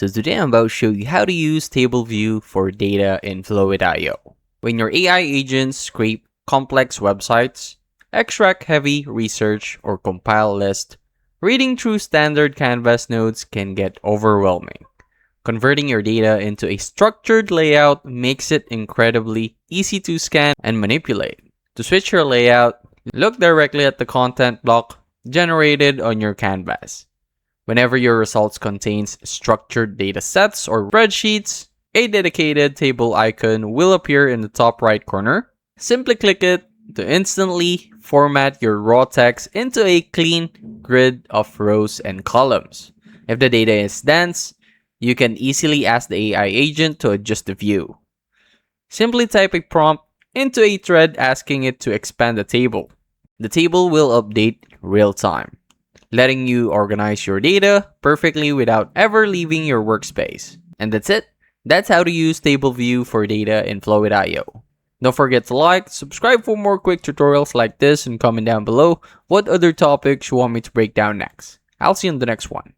So today I'm about to show you how to use table view for data in Flowith.io. When your AI agents scrape complex websites, extract heavy research, or compile lists, reading through standard Canvas nodes can get overwhelming. Converting your data into a structured layout makes it incredibly easy to scan and manipulate. To switch your layout, look directly at the content block generated on your canvas. Whenever your results contains structured data sets or spreadsheets, a dedicated table icon will appear in the top right corner. Simply click it to instantly format your raw text into a clean grid of rows and columns. If the data is dense, you can easily ask the AI agent to adjust the view. Simply type a prompt into a thread asking it to expand the table. The table will update real time, letting you organize your data perfectly without ever leaving your workspace. And that's it. That's how to use table view for data in Flowith.io. Don't forget to like, subscribe for more quick tutorials like this, and comment down below what other topics you want me to break down next. I'll see you in the next one.